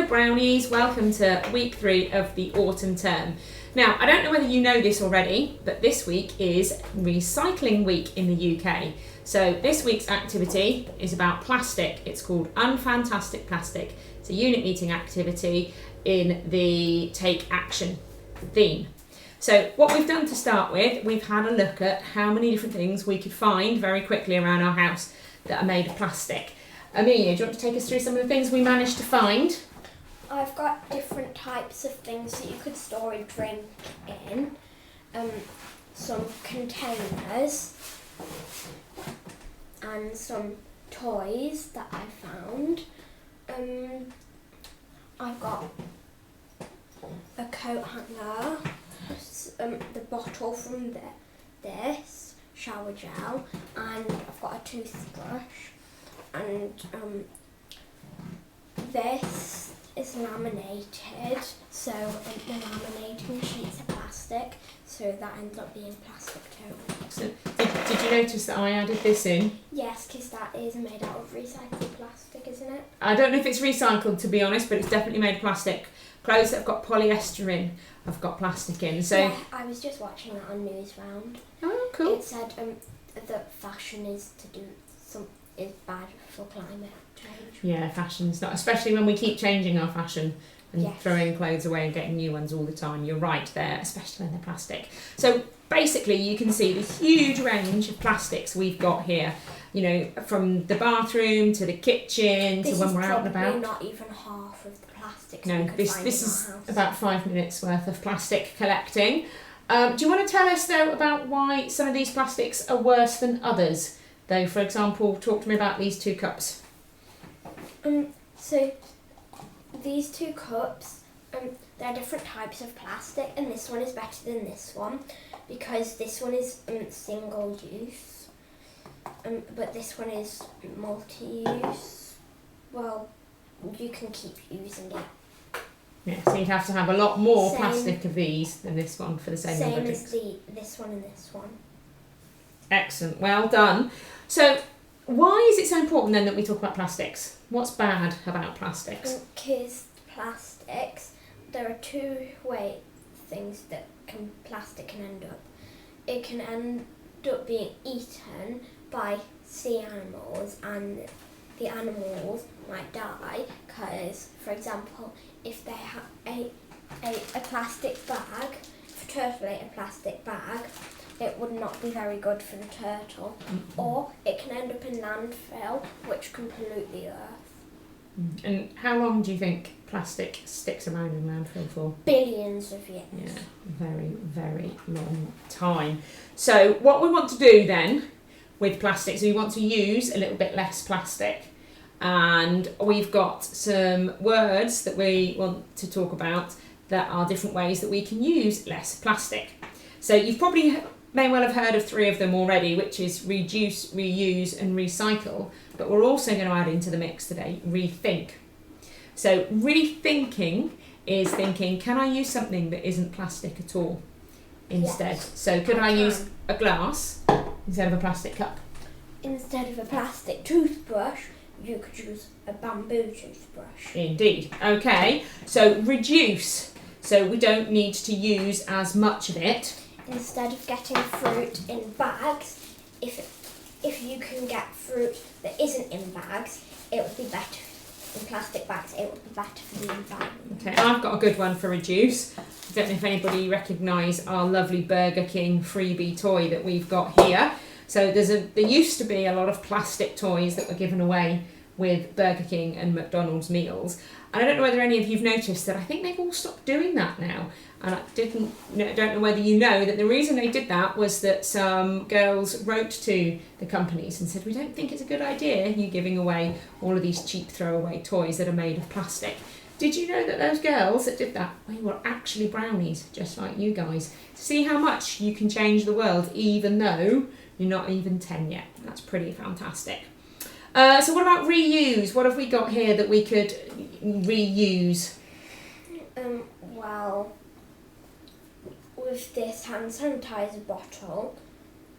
Hello brownies, welcome to week 3 of the autumn term. Now, I don't know whether you know this already, but this week is Recycling Week in the UK. So this week's activity is about plastic. It's called Unfantastic Plastic. It's a unit meeting activity in the Take Action theme. So what we've done to start with, we've had a look at how many different things we could find very quickly around our house that are made of plastic. Amelia, do you want to take us through some of the things we managed to find? I've got different types of things that you could store a drink in. Some containers and some toys that I found. I've got a coat hanger, the bottle from this, shower gel, and I've got a toothbrush. And this is laminated, so the laminating sheets are plastic, so that ends up being plastic too. So, did you notice that I added this in? Yes, because that is made out of recycled plastic, isn't it? I don't know if it's recycled, to be honest, but it's definitely made of plastic. Clothes that have got polyester in have got plastic in. So yeah, I was just watching that on Newsround. Oh, cool. It said that fashion is bad for climate change. Yeah, fashion's not, especially when we keep changing our fashion and Yes. throwing clothes away and getting new ones all the time. You're right there, especially when they're plastic. So basically you can see the huge range of plastics we've got here, you know, from the bathroom to the kitchen to when we're out and about. This is probably not even half of the plastics No, we could this find is in our house. about 5 minutes worth of plastic collecting. Do you want to tell us though about why some of these plastics are worse than others? Though, for example, talk to me about these 2 cups. So these 2 cups, they're different types of plastic, and this one is better than this one because this one is single use, but this one is multi-use. Well, you can keep using it. Yeah, so you'd have to have a lot more Same. plastic of these than this one for the same number of As drinks. this one and this one. Excellent, well done. So, why is it so important then that we talk about plastics? What's bad about plastics? Because plastics, there are 2 things that plastic can end up. It can end up being eaten by sea animals, and the animals might die because, for example, if they ate a plastic bag, if a turtle ate a plastic bag, it would not be very good for the turtle. Or it can end up in landfill, which can pollute the earth. And how long do you think plastic sticks around in landfill for? Billions of years. Yeah, very, very long time. So what we want to do then with plastics, we want to use a little bit less plastic. And we've got some words that we want to talk about that are different ways that we can use less plastic. So you've probably may well have heard of 3 of them already, which is reduce, reuse and recycle. But we're also going to add into the mix today, rethink. So rethinking is thinking, can I use something that isn't plastic at all instead? Yes, So could I I use a glass instead of a plastic cup? Instead of a plastic toothbrush, you could use a bamboo toothbrush. Indeed. Okay, so reduce. So we don't need to use as much of it. Instead of getting fruit in bags, if you can get fruit that isn't in bags, it would be better in plastic bags. It would be better for the environment. Okay, I've got a good one for reduce. I don't know if anybody recognise our lovely Burger King freebie toy that we've got here. So there used to be a lot of plastic toys that were given away with Burger King and McDonald's meals. And I don't know whether any of you've noticed that I think they've all stopped doing that now. And I don't know whether you know that the reason they did that was that some girls wrote to the companies and said, we don't think it's a good idea you giving away all of these cheap throwaway toys that are made of plastic. Did you know that those girls that did that, they were actually brownies, just like you guys? See how much you can change the world even though you're not even 10 yet. That's pretty fantastic. So what about reuse? What have we got here that we could reuse? Well, with this hand sanitizer bottle,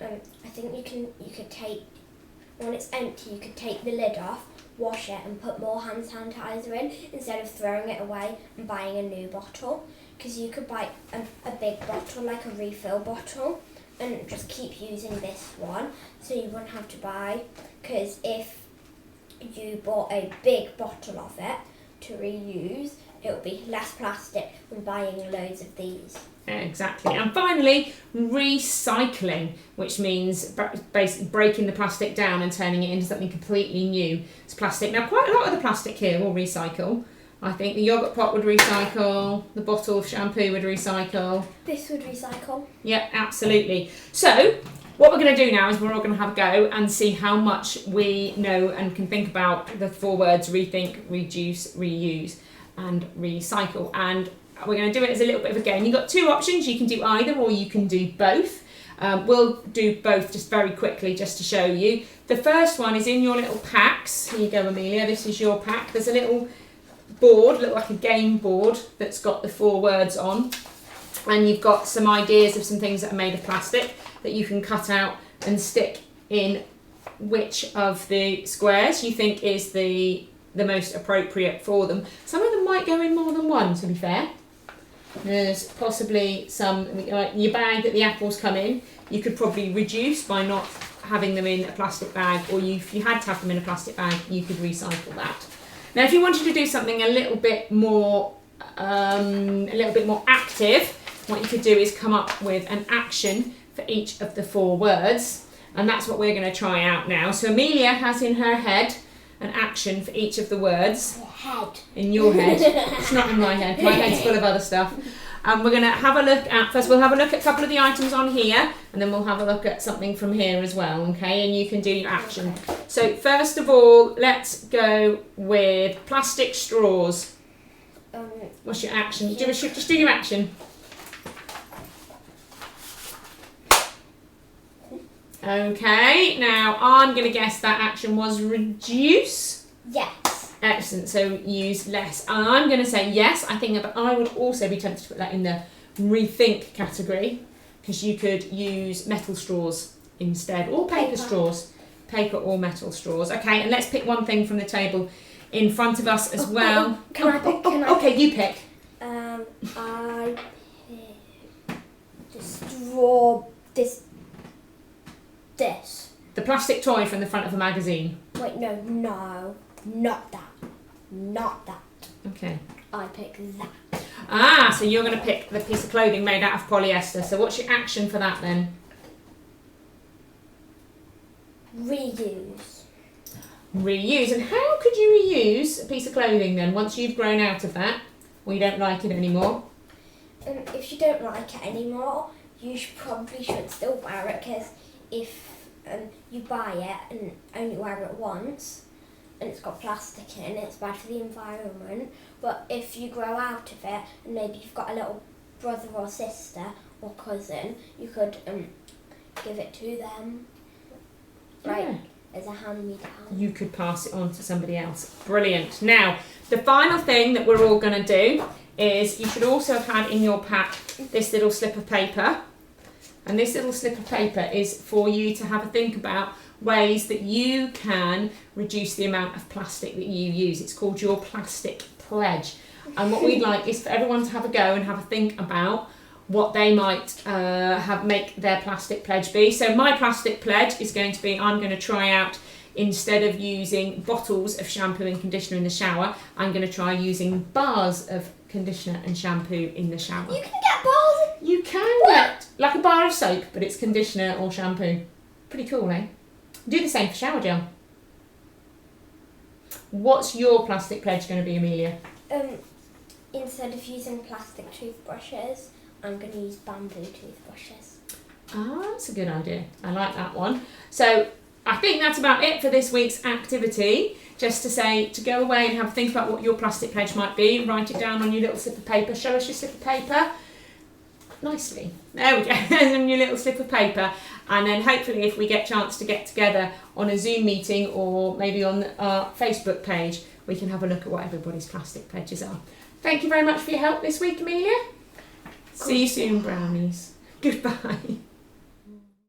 I think you could take, when it's empty, you could take the lid off, wash it and put more hand sanitizer in instead of throwing it away and buying a new bottle. Because you could buy a big bottle, like a refill bottle, and just keep using this one, so you wouldn't have to buy. Because if you bought a big bottle of it to reuse, it would be less plastic than buying loads of these. Exactly. And finally, recycling, which means basically breaking the plastic down and turning it into something completely new. It's plastic. Now, quite a lot of the plastic here will recycle. I think the yoghurt pot would recycle, the bottle of shampoo would recycle. This would recycle. Yeah, absolutely. So, what we're going to do now is we're all going to have a go and see how much we know and can think about the 4 words rethink, reduce, reuse and recycle. And we're going to do it as a little bit of a game. You've got 2 options. You can do either or you can do both. We'll do both just very quickly just to show you. The first one is in your little packs. Here you go, Amelia. This is your pack. There's a little board, look like a game board, that's got the 4 words on. And you've got some ideas of some things that are made of plastic that you can cut out and stick in which of the squares you think is the most appropriate for them. Some of them might go in more than one, to be fair. There's possibly some, like your bag that the apples come in, you could probably reduce by not having them in a plastic bag, or if you had to have them in a plastic bag, you could recycle that. Now, if you wanted to do something a little bit more active, what you could do is come up with an action for each of the 4 words, and that's what we're going to try out now. So Amelia has in her head an action for each of the words. Head. In your head. It's not in my head. My head's full of other stuff. And we're going to have a look at, first we'll have a look at a couple of the items on here, and then we'll have a look at something from here as well, okay? And you can do your action. So first of all, let's go with plastic straws. What's your action? Just do your action. Okay, now I'm going to guess that action was reduce. Yes. Excellent, so use less. And I'm going to say yes. I think I would also be tempted to put that in the rethink category, because you could use metal straws instead, or paper straws. Paper or metal straws. Okay, and let's pick one thing from the table in front of us as well. Can I pick? Okay, you pick. I pick the straw. This. The plastic toy from the front of a magazine. Wait, no, not that. Not that. Okay. I pick that. Ah, so you're going to pick the piece of clothing made out of polyester. So what's your action for that then? Reuse. Reuse. And how could you reuse a piece of clothing then once you've grown out of that, or you don't like it anymore? If you don't like it anymore, you probably should still wear it, because if you buy it and only wear it once and it's got plastic in, it's bad for the environment. But if you grow out of it and maybe you've got a little brother or sister or cousin, you could give it to them, right, as a hand-me-down. You could pass it on to somebody else. Brilliant. Now, the final thing that we're all going to do is you should also have had in your pack this little slip of paper. And this little slip of paper is for you to have a think about ways that you can reduce the amount of plastic that you use. It's called your plastic pledge. And what we'd like is for everyone to have a go and have a think about what they might make their plastic pledge be. So my plastic pledge is going to be, I'm going to try out, instead of using bottles of shampoo and conditioner in the shower, I'm going to try using bars of conditioner and shampoo in the shower. You can get bars. You can get like a bar of soap, but it's conditioner or shampoo. Pretty cool, eh? Do the same for shower gel. What's your plastic pledge going to be, Amelia? Instead of using plastic toothbrushes, I'm going to use bamboo toothbrushes. Ah, that's a good idea. I like that one. So I think that's about it for this week's activity. Just to say, to go away and have a think about what your plastic pledge might be. Write it down on your little slip of paper. Show us your slip of paper. Nicely. There we go. On your little slip of paper. And then hopefully if we get a chance to get together on a Zoom meeting or maybe on our Facebook page, we can have a look at what everybody's plastic pledges are. Thank you very much for your help this week, Amelia. See you soon, brownies. Goodbye.